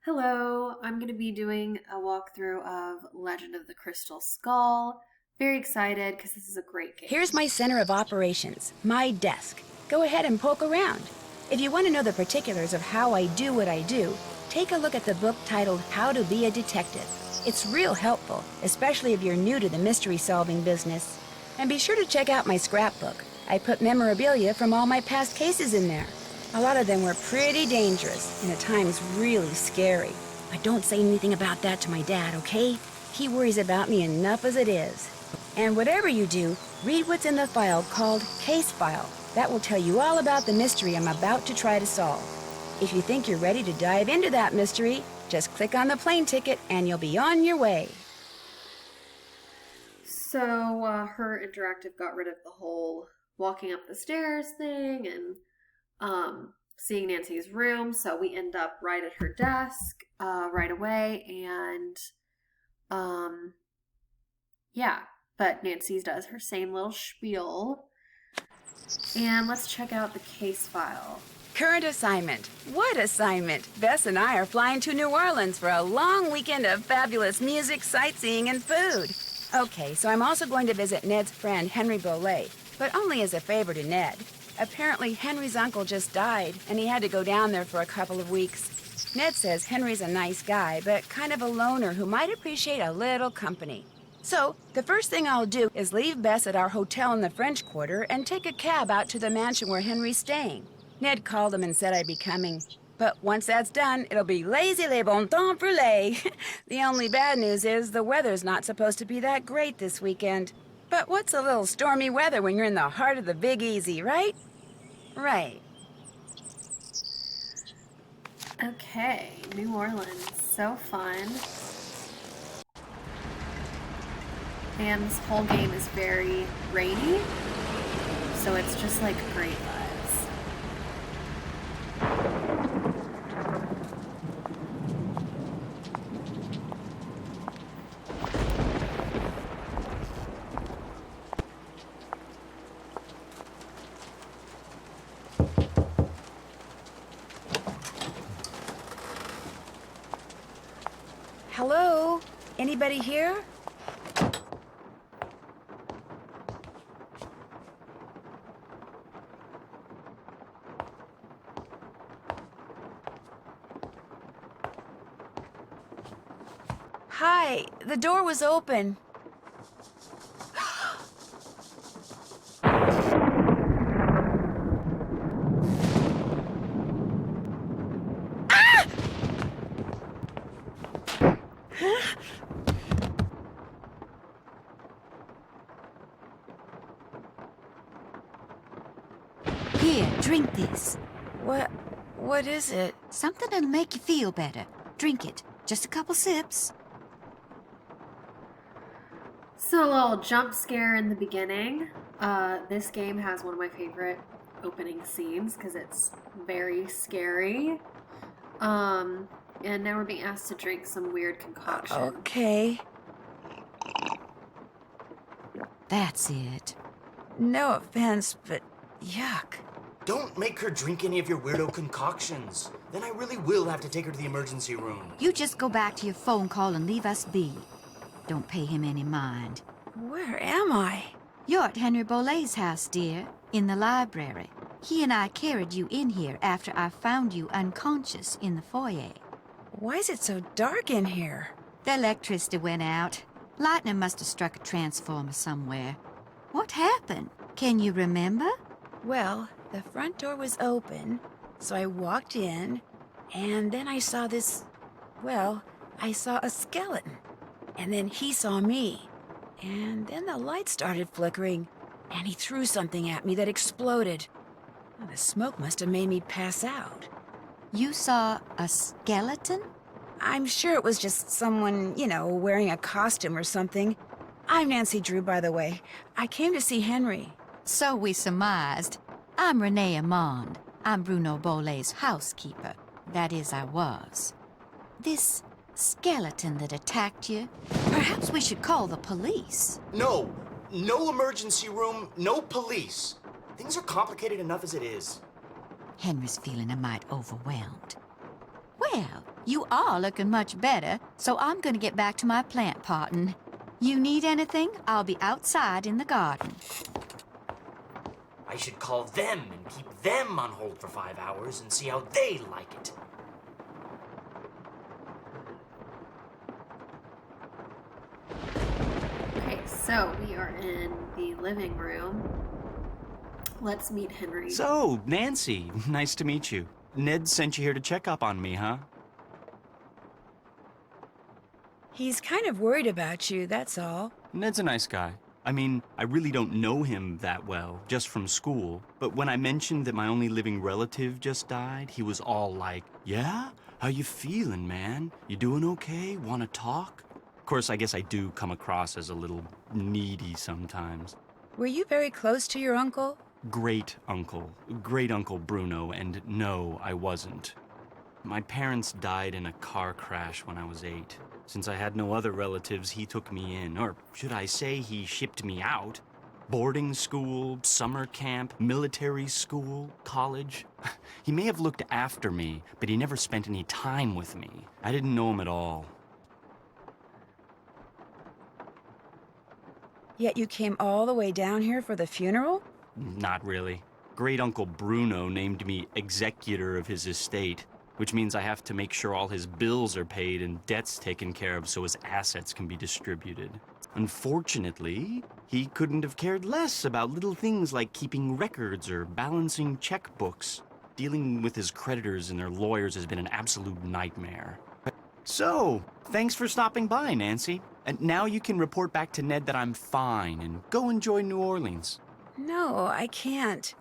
Hello, I'm going to be doing a walkthrough of Legend of the Crystal Skull. Very excited because this is a great game. Here's my center of operations, my desk. Go ahead and poke around. If you want to know the particulars of how I do what I do, take a look at the book titled How to Be a Detective. It's real helpful, especially if you're new to the mystery-solving business. And be sure to check out my scrapbook. I put memorabilia from all my past cases in there. A lot of them were pretty dangerous and at times really scary. But don't say anything about that to my dad, okay? He worries about me enough as it is. And whatever you do, read what's in the file called Case File. That will tell you all about the mystery I'm about to try to solve. If you think you're ready to dive into that mystery, just click on the plane ticket and you'll be on your way. So, her interactive got rid of the whole walking up the stairs thing and seeing Nancy's room, so we end up right at her desk right away, and yeah, but Nancy does her same little spiel. And let's check out the case file. Current assignment. What assignment? Bess and I are flying to New Orleans for a long weekend of fabulous music, sightseeing, and food. Okay, so I'm also going to visit Ned's friend, Henry Bolet, but only as a favor to Ned. Apparently, Henry's uncle just died, and he had to go down there for a couple of weeks. Ned says Henry's a nice guy, but kind of a loner who might appreciate a little company. So, the first thing I'll do is leave Bess at our hotel in the French Quarter and take a cab out to the mansion where Henry's staying. Ned called him and said I'd be coming. But once that's done, it'll be lazy les bon temps brûlés. The only bad news is the weather's not supposed to be that great this weekend. But what's a little stormy weather when you're in the heart of the Big Easy, right? Right. Okay, New Orleans. So fun. And this whole game is very rainy, so it's just like great vibes. Hello? Anybody here? Hi, the door was open. Here, drink this. What is it? Something that'll make you feel better. Drink it. Just a couple sips. So a little jump scare in the beginning. This game has one of my favorite opening scenes because it's very scary. And now we're being asked to drink some weird concoction. Okay. That's it. No offense, but yuck. Don't make her drink any of your weirdo concoctions. Then I really will have to take her to the emergency room. You just go back to your phone call and leave us be. Don't pay him any mind. Where am I? You're at Henry Bolet's house, dear, in the library. He and I carried you in here after I found you unconscious in the foyer. Why is it so dark in here? The electricity went out. Lightning must have struck a transformer somewhere. What happened? Can you remember? Well, the front door was open, so I walked in, and then I saw this... Well, I saw a skeleton. And then he saw me. And then the light started flickering, and he threw something at me that exploded. Well, the smoke must have made me pass out. You saw a skeleton? I'm sure it was just someone, wearing a costume or something. I'm Nancy Drew, by the way. I came to see Henry. So we surmised. I'm Renee Amand. I'm Bruno Bolet's housekeeper. That is, I was. This skeleton that attacked you, perhaps we should call the police. No emergency room, no police. Things are complicated enough as it is. Henry's feeling a mite overwhelmed. Well, You are looking much better, so I'm gonna get back to my plant potting. You need anything? I'll be outside in the garden. I should call them and keep them on hold for 5 hours and see how they like it. Okay, so we are in the living room. Let's meet Henry. So, Nancy, nice to meet you. Ned sent you here to check up on me, huh? He's kind of worried about you, that's all. Ned's a nice guy. I mean, I really don't know him that well, just from school. But when I mentioned that my only living relative just died, he was all like, "Yeah? How you feeling, man? You doing okay? Wanna talk?" Of course, I guess I do come across as a little needy sometimes. Were you very close to your uncle? Great Uncle Bruno, and no, I wasn't. My parents died in a car crash when I was 8. Since I had no other relatives, he took me in, or should I say he shipped me out. Boarding school, summer camp, military school, college. He may have looked after me, but he never spent any time with me. I didn't know him at all. Yet you came all the way down here for the funeral? Not really. Great Uncle Bruno named me executor of his estate, which means I have to make sure all his bills are paid and debts taken care of so his assets can be distributed. Unfortunately, he couldn't have cared less about little things like keeping records or balancing checkbooks. Dealing with his creditors and their lawyers has been an absolute nightmare. So, thanks for stopping by, Nancy. And now you can report back to Ned that I'm fine and go enjoy New Orleans. No, I can't.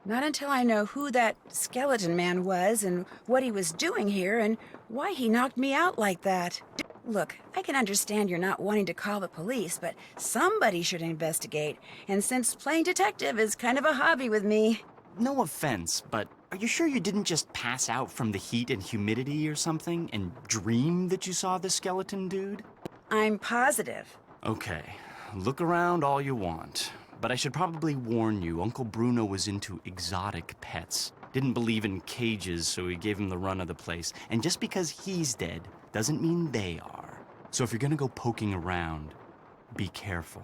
Not until I know who that skeleton man was and what he was doing here and why he knocked me out like that. Look, I can understand you're not wanting to call the police, but somebody should investigate. And since playing detective is kind of a hobby with me... No offense, but are you sure you didn't just pass out from the heat and humidity or something and dream that you saw the skeleton dude? I'm positive. Okay, look around all you want. But I should probably warn you, Uncle Bruno was into exotic pets. Didn't believe in cages, so he gave him the run of the place. And just because he's dead doesn't mean they are. So if you're gonna go poking around, be careful.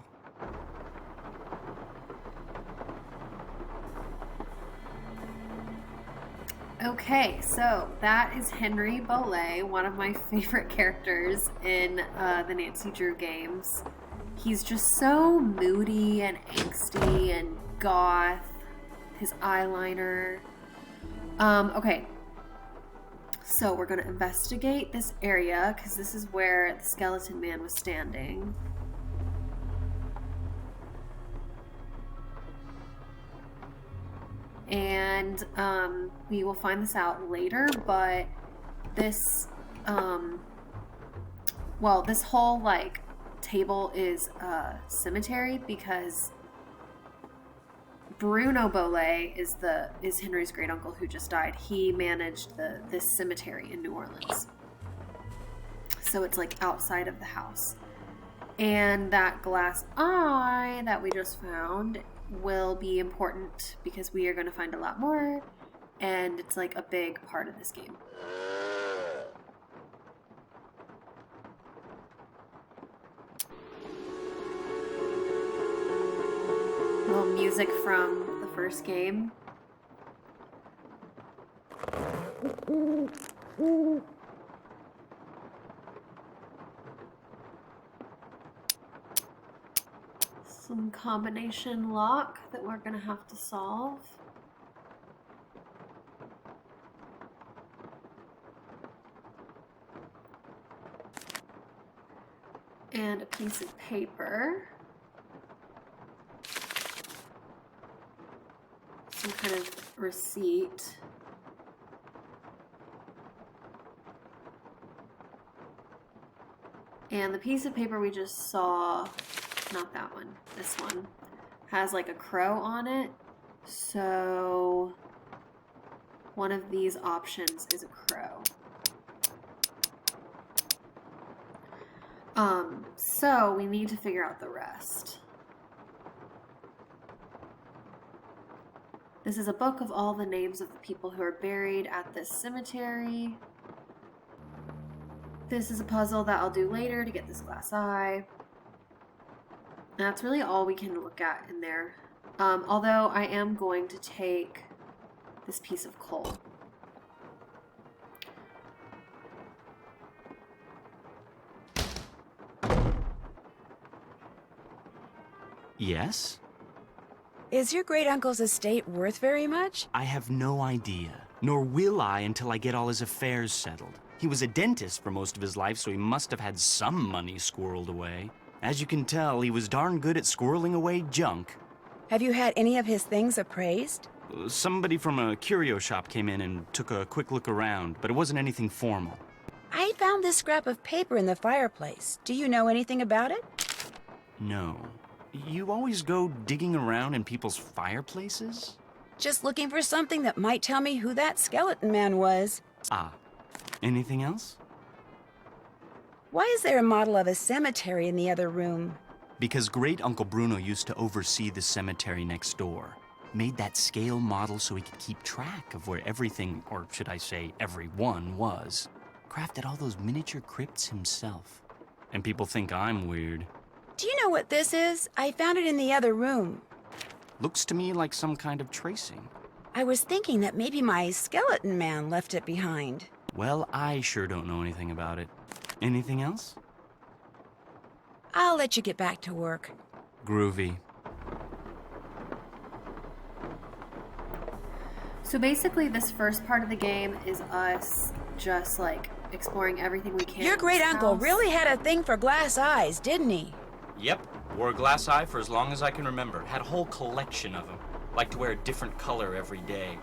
Okay, so that is Henry Bolet, one of my favorite characters in the Nancy Drew games. He's just so moody and angsty and goth. His eyeliner. Okay. So we're going to investigate this area because this is where the skeleton man was standing. And we will find this out later, but this, well, this whole, like, table is a cemetery because Bruno Bolet is Henry's great uncle who just died. He managed this cemetery in New Orleans. So it's like outside of the house. And that glass eye that we just found will be important because we are going to find a lot more, and it's like a big part of this game. Little music from the first game. Some combination lock that we're gonna have to solve. And a piece of paper. Some kind of receipt. And the piece of paper we just saw, not that one, this one, has like a crow on it. So one of these options is a crow. So we need to figure out the rest. This is a book of all the names of the people who are buried at this cemetery. This is a puzzle that I'll do later to get this glass eye. That's really all we can look at in there. Although I am going to take this piece of coal. Yes? Is your great-uncle's estate worth very much? I have no idea. Nor will I until I get all his affairs settled. He was a dentist for most of his life, so he must have had some money squirreled away. As you can tell, he was darn good at squirreling away junk. Have you had any of his things appraised? Somebody from a curio shop came in and took a quick look around, but it wasn't anything formal. I found this scrap of paper in the fireplace. Do you know anything about it? No. You always go digging around in people's fireplaces? Just looking for something that might tell me who that skeleton man was. Ah. Anything else? Why is there a model of a cemetery in the other room? Because Great Uncle Bruno used to oversee the cemetery next door. Made that scale model so he could keep track of where everything, or should I say everyone, was. Crafted all those miniature crypts himself. And people think I'm weird. Do you know what this is? I found it in the other room. Looks to me like some kind of tracing. I was thinking that maybe my skeleton man left it behind. Well, I sure don't know anything about it. Anything else? I'll let you get back to work. Groovy. So basically this first part of the game is us just like exploring everything we can. Your in this great-uncle house. really had a thing for glass eyes, didn't he? Yep. Wore a glass eye for as long as I can remember. Had a whole collection of them. Liked to wear a different color every day.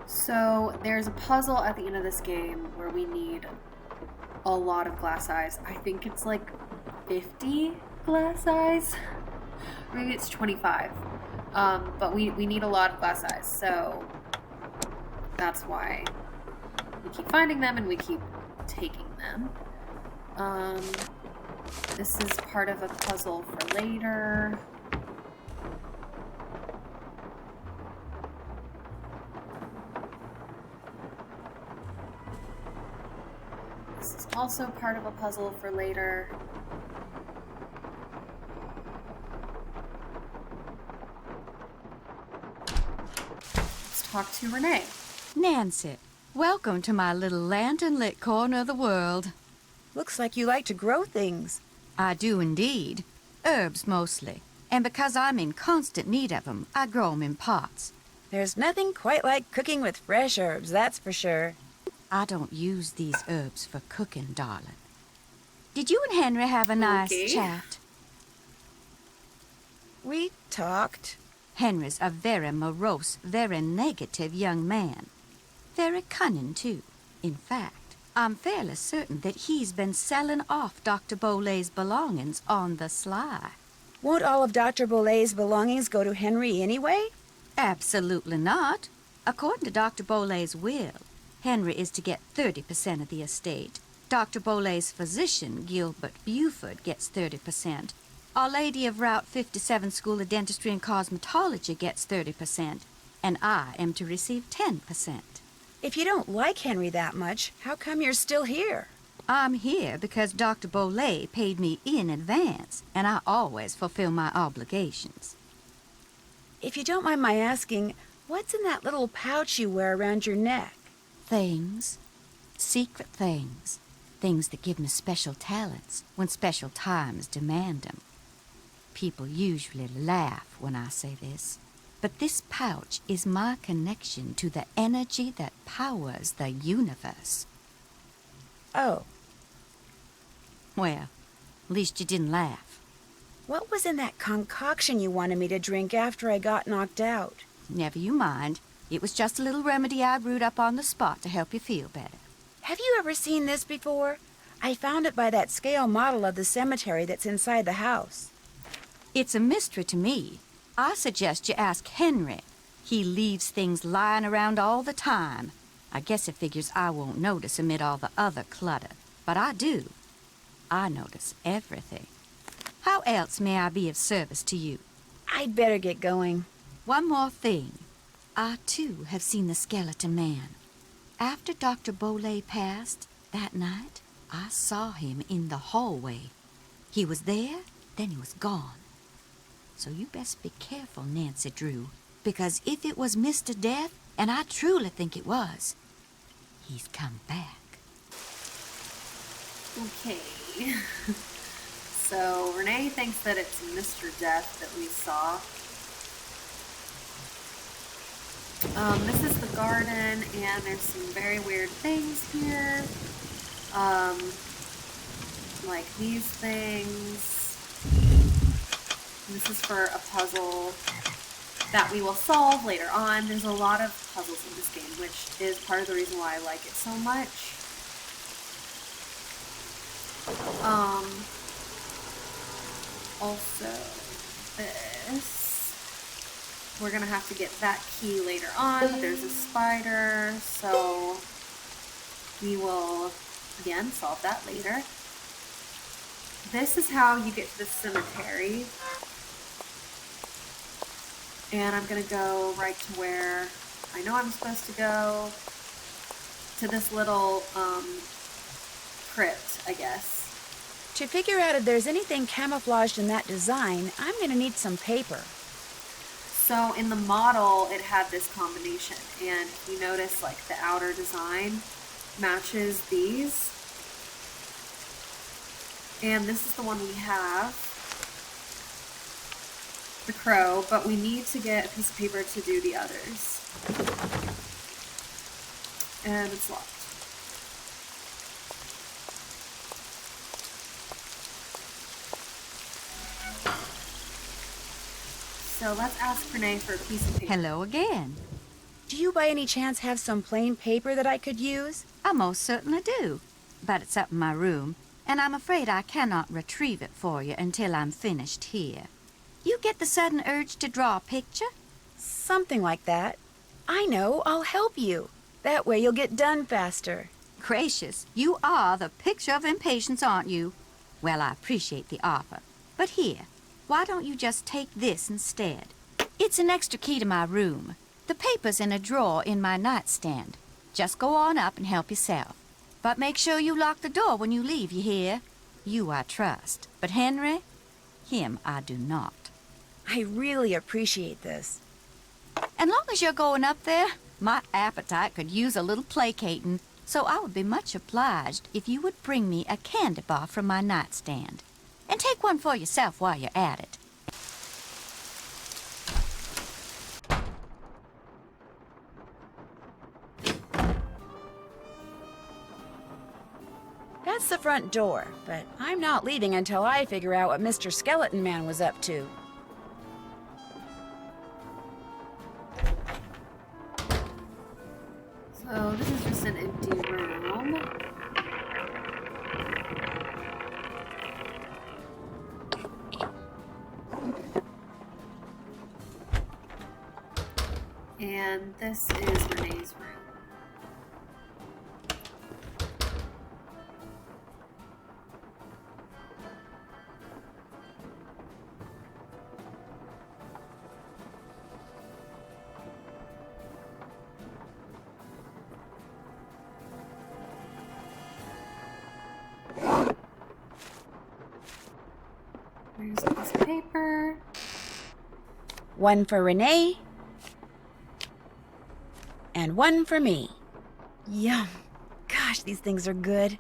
So there's a puzzle at the end of this game where we need a lot of glass eyes. I think it's like 50 glass eyes. Maybe it's 25. But we need a lot of glass eyes, so that's why we keep finding them and we keep taking them. This is part of a puzzle for later. This is also part of a puzzle for later. Let's talk to Renee. Nancy, welcome to my little lantern-lit corner of the world. Looks like you like to grow things. I do indeed. Herbs mostly. And because I'm in constant need of 'em, I grow 'em in pots. There's nothing quite like cooking with fresh herbs, that's for sure. I don't use these herbs for cooking, darling. Did you and Henry have a nice Okay. chat? We talked. Henry's a very morose, very negative young man. Very cunning, too. In fact, I'm fairly certain that he's been selling off Dr. Bolay's belongings on the sly. Won't all of Dr. Bolay's belongings go to Henry anyway? Absolutely not. According to Dr. Bolay's will, Henry is to get 30% of the estate. Dr. Bolay's physician, Gilbert Buford, gets 30%. Our Lady of Route 57 School of Dentistry and Cosmetology gets 30%. And I am to receive 10%. If you don't like Henry that much, how come you're still here? I'm here because Dr. Bolay paid me in advance, and I always fulfill my obligations. If you don't mind my asking, what's in that little pouch you wear around your neck? Things. Secret things. Things that give me special talents when special times demand 'em. People usually laugh when I say this, but this pouch is my connection to the energy that powers the universe. Oh, Well, at least you didn't laugh. what was in that concoction you wanted me to drink after I got knocked out? Never you mind. It was just a little remedy I brewed up on the spot to help you feel better. Have you ever seen this before? I found it by that scale model of the cemetery that's inside the house. It's a mystery to me. I suggest you ask Henry. He leaves things lying around all the time. I guess it figures I won't notice amid all the other clutter. But I do. I notice everything. How else may I be of service to you? I'd better get going. One more thing. I, too, have seen the skeleton man. After Dr. Boley passed that night, I saw him in the hallway. He was there, then he was gone. So you best be careful, Nancy Drew, because if it was Mr. Death, and I truly think it was, he's come back. Okay. So Renee thinks that it's Mr. Death that we saw. This is the garden, and there's some very weird things here. Like these things. This is for a puzzle that we will solve later on. There's a lot of puzzles in this game, which is part of the reason why I like it so much. Also, this. We're gonna have to get that key later on. There's a spider, so we will, again, solve that later. This is how you get to the cemetery. And I'm gonna go right to where I know I'm supposed to go. To this little, crypt, I guess. To figure out if there's anything camouflaged in that design, I'm gonna need some paper. So in the model, it had this combination, and you notice like the outer design matches these. And this is the one we have, the crow, but we need to get a piece of paper to do the others. And it's locked. So let's ask Renee for a piece of paper. Hello again. Do you by any chance have some plain paper that I could use? I most certainly do. But it's up in my room, and I'm afraid I cannot retrieve it for you until I'm finished here. You get the sudden urge to draw a picture? Something like that. I know, I'll help you. That way you'll get done faster. Gracious, you are the picture of impatience, aren't you? Well, I appreciate the offer. But here, why don't you just take this instead? It's an extra key to my room. The paper's in a drawer in my nightstand. Just go on up and help yourself. But make sure you lock the door when you leave, you hear? You I trust. But Henry, him I do not. I really appreciate this. And long as you're going up there, my appetite could use a little placating, so I would be much obliged if you would bring me a candy bar from my nightstand. And take one for yourself while you're at it. That's the front door, but I'm not leaving until I figure out what Mr. Skeleton Man was up to. So this is just an empty room. And this is Renee's room. There's a piece of paper. One for Renee, and one for me. Yum. Gosh, these things are good.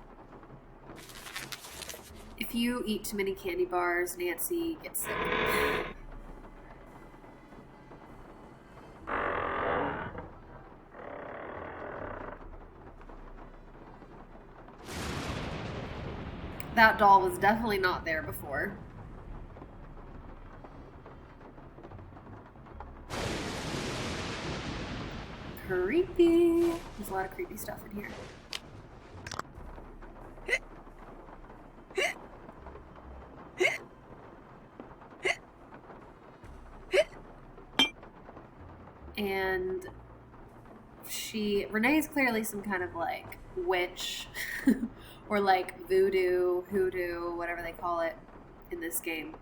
If you eat too many candy bars, Nancy gets sick. That doll was definitely not there before. Creepy. There's a lot of creepy stuff in here. And Renee is clearly some kind of like witch or like voodoo, hoodoo, whatever they call it in this game.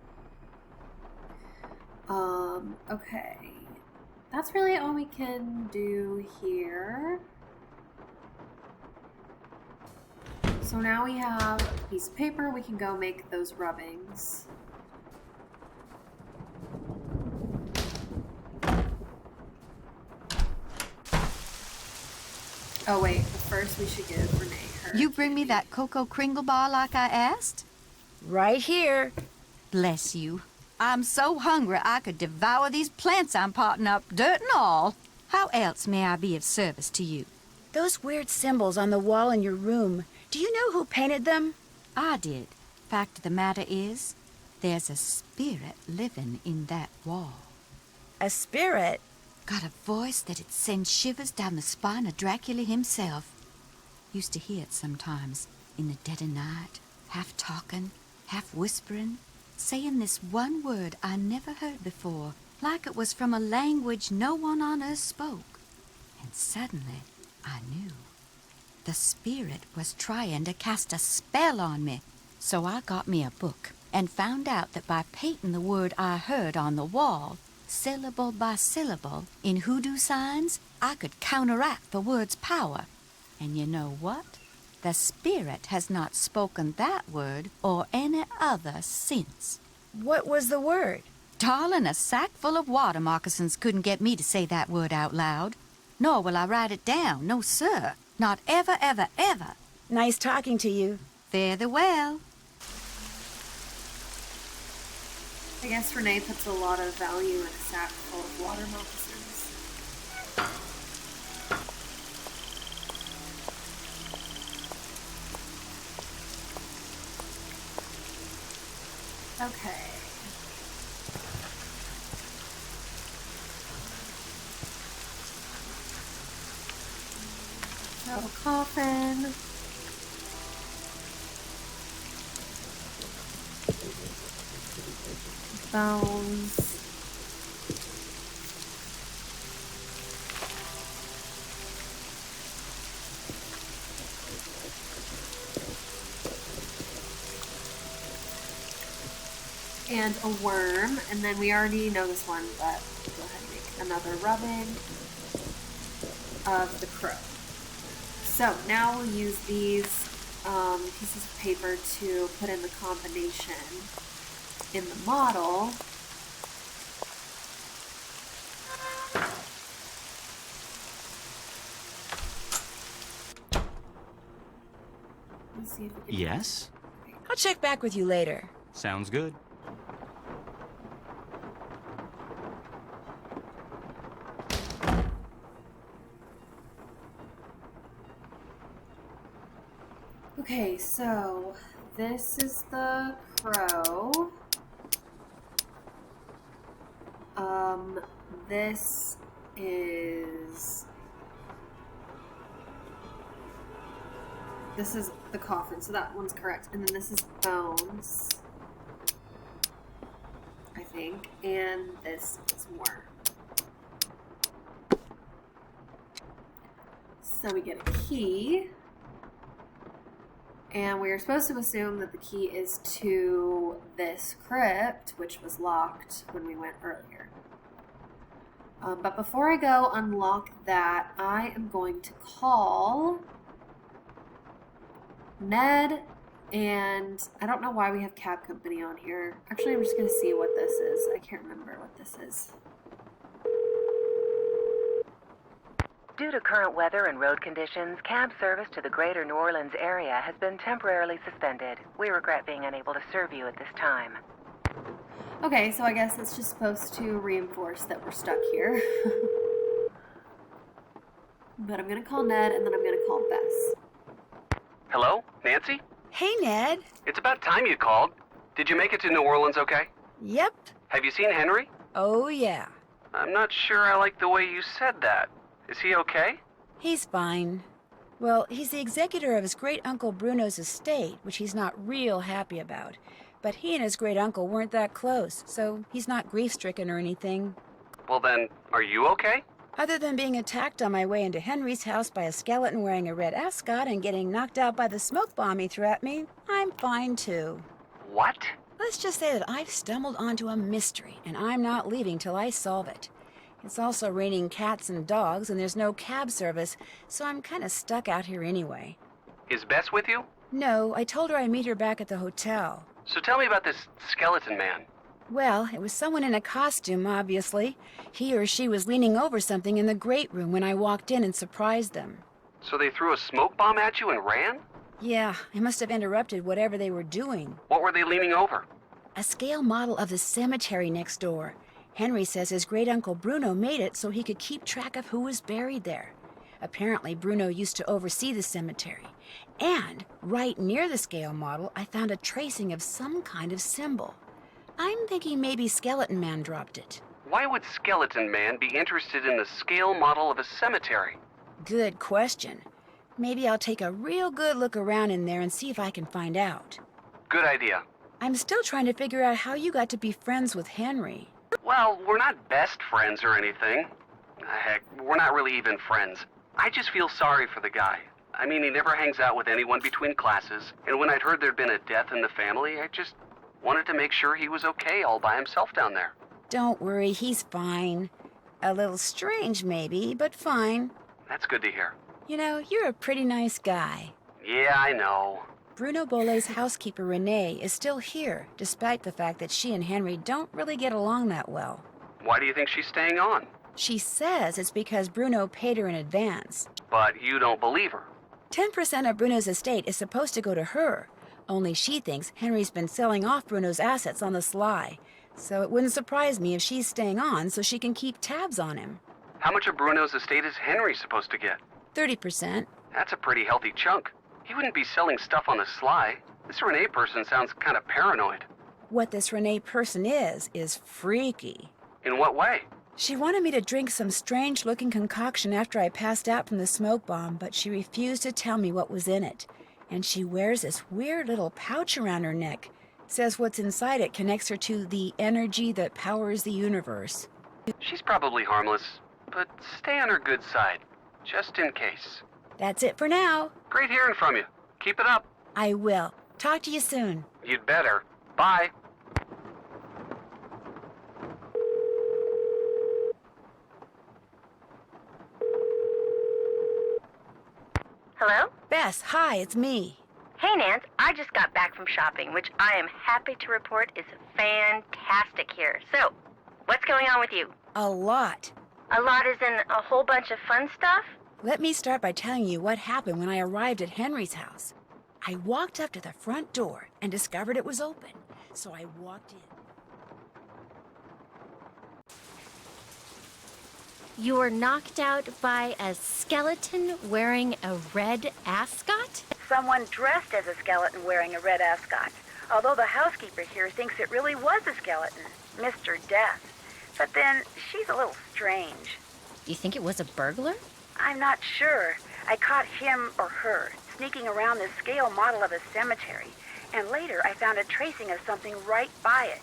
Okay. That's really all we can do here. So now we have a piece of paper. We can go make those rubbings. Oh wait, but first we should give Renee her. You bring me that Cocoa Kringle bar like I asked? Right here. Bless you. I'm so hungry I could devour these plants I'm potting up, dirt and all. How else may I be of service to you? Those weird symbols on the wall in your room. Do you know who painted them? I did. Fact of the matter is, there's a spirit living in that wall. A spirit? Got a voice that'd send shivers down the spine of Dracula himself. Used to hear it sometimes, in the dead of night, half talking, half whispering, saying this one word I never heard before, like it was from a language no one on earth spoke. And suddenly, I knew. The spirit was trying to cast a spell on me. So I got me a book and found out that by painting the word I heard on the wall, syllable by syllable, in hoodoo signs, I could counteract the word's power. And you know what? The spirit has not spoken that word or any other since. What was the word? Darling, a sack full of water moccasins couldn't get me to say that word out loud. Nor will I write it down, no sir. Not ever, ever, ever. Nice talking to you. Fare thee well. I guess Renee puts a lot of value in a sack full of water moccasins. Okay. So, coffin. Bones. And a worm, and then we already know this one, but we'll go ahead and make another rubbing of the crow. So now we'll use these pieces of paper to put in the combination in the model. Let's see if we can. Yes? I'll check back with you later. Sounds good. Okay, so this is the crow. This is the coffin, so that one's correct. And then this is bones, I think, and this is worm. So we get a key. And we are supposed to assume that the key is to this crypt, which was locked when we went earlier. But before I go unlock that, I am going to call Ned, and I don't know why we have cab company on here. Actually, I'm just going to see what this is. I can't remember what this is. Due to current weather and road conditions, cab service to the greater New Orleans area has been temporarily suspended. We regret being unable to serve you at this time. Okay, so I guess it's just supposed to reinforce that we're stuck here. But I'm going to call Ned, and then I'm going to call Bess. Hello? Nancy? Hey, Ned. It's about time you called. Did you make it to New Orleans okay? Yep. Have you seen Henry? Oh, yeah. I'm not sure I like the way you said that. Is he okay? He's fine. Well, he's the executor of his great-uncle Bruno's estate, which he's not real happy about. But he and his great-uncle weren't that close, so he's not grief-stricken or anything. Well then, are you okay? Other than being attacked on my way into Henry's house by a skeleton wearing a red ascot and getting knocked out by the smoke bomb he threw at me, I'm fine too. What? Let's just say that I've stumbled onto a mystery, and I'm not leaving till I solve it. It's also raining cats and dogs, and there's no cab service, so I'm kind of stuck out here anyway. Is Bess with you? No, I told her I'd meet her back at the hotel. So tell me about this skeleton man. Well, it was someone in a costume, obviously. He or she was leaning over something in the great room when I walked in and surprised them. So they threw a smoke bomb at you and ran? Yeah, I must have interrupted whatever they were doing. What were they leaning over? A scale model of the cemetery next door. Henry says his great-uncle Bruno made it so he could keep track of who was buried there. Apparently, Bruno used to oversee the cemetery. And right near the scale model, I found a tracing of some kind of symbol. I'm thinking maybe Skeleton Man dropped it. Why would Skeleton Man be interested in the scale model of a cemetery? Good question. Maybe I'll take a real good look around in there and see if I can find out. Good idea. I'm still trying to figure out how you got to be friends with Henry. Well, we're not best friends or anything. Heck, we're not really even friends. I just feel sorry for the guy. I mean, he never hangs out with anyone between classes, and when I'd heard there'd been a death in the family, I just wanted to make sure he was okay all by himself down there. Don't worry, he's fine. A little strange, maybe, but fine. That's good to hear. You know, you're a pretty nice guy. Yeah, I know. Bruno Bolet's housekeeper, Renee, is still here, despite the fact that she and Henry don't really get along that well. Why do you think she's staying on? She says it's because Bruno paid her in advance. But you don't believe her. 10% of Bruno's estate is supposed to go to her, only she thinks Henry's been selling off Bruno's assets on the sly. So it wouldn't surprise me if she's staying on so she can keep tabs on him. How much of Bruno's estate is Henry supposed to get? 30%. That's a pretty healthy chunk. He wouldn't be selling stuff on the sly. This Renee person sounds kind of paranoid. What this Renee person is freaky. In what way? She wanted me to drink some strange-looking concoction after I passed out from the smoke bomb, but she refused to tell me what was in it. And she wears this weird little pouch around her neck. Says what's inside it connects her to the energy that powers the universe. She's probably harmless, but stay on her good side, just in case. That's it for now. Great hearing from you. Keep it up. I will. Talk to you soon. You'd better. Bye. Hello? Bess, hi, it's me. Hey, Nance. I just got back from shopping, which I am happy to report is fantastic here. So, what's going on with you? A lot. A lot is in a whole bunch of fun stuff? Let me start by telling you what happened when I arrived at Henry's house. I walked up to the front door and discovered it was open, so I walked in. You were knocked out by a skeleton wearing a red ascot? Someone dressed as a skeleton wearing a red ascot. Although the housekeeper here thinks it really was a skeleton, Mr. Death. But then, she's a little strange. Do you think it was a burglar? I'm not sure. I caught him or her sneaking around the scale model of a cemetery, and later I found a tracing of something right by it.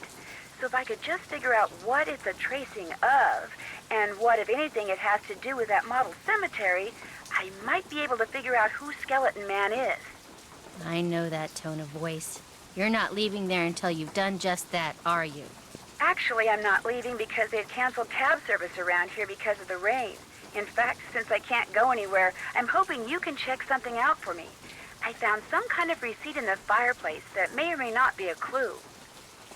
So if I could just figure out what it's a tracing of, and what, if anything, it has to do with that model cemetery, I might be able to figure out who Skeleton Man is. I know that tone of voice. You're not leaving there until you've done just that, are you? Actually, I'm not leaving because they've canceled cab service around here because of the rain. In fact, since I can't go anywhere, I'm hoping you can check something out for me. I found some kind of receipt in the fireplace that may or may not be a clue.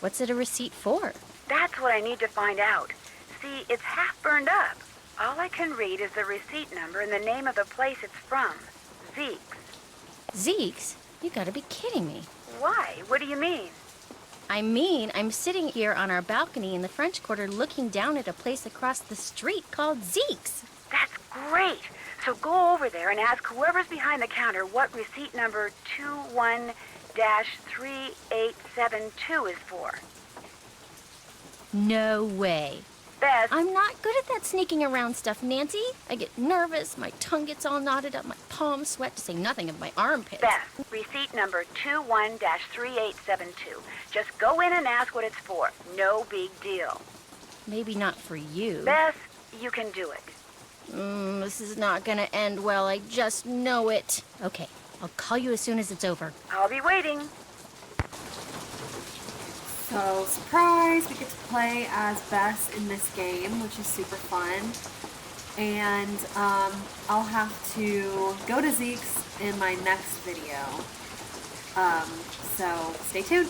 What's it a receipt for? That's what I need to find out. See, it's half burned up. All I can read is the receipt number and the name of the place it's from. Zeke's. Zeke's? You gotta be kidding me. Why? What do you mean? I mean, I'm sitting here on our balcony in the French Quarter looking down at a place across the street called Zeke's. That's great. So go over there and ask whoever's behind the counter what receipt number 21-3872 is for. No way. Bess. I'm not good at that sneaking around stuff, Nancy. I get nervous, my tongue gets all knotted up, my palms sweat, to say nothing of my armpits. Bess, receipt number 21-3872. Just go in and ask what it's for. No big deal. Maybe not for you. Bess, you can do it. This is not gonna end well, I just know it. Okay, I'll call you as soon as it's over. I'll be waiting. So, surprise, we get to play as Bess in this game, which is super fun. And I'll have to go to Zeke's in my next video. So stay tuned.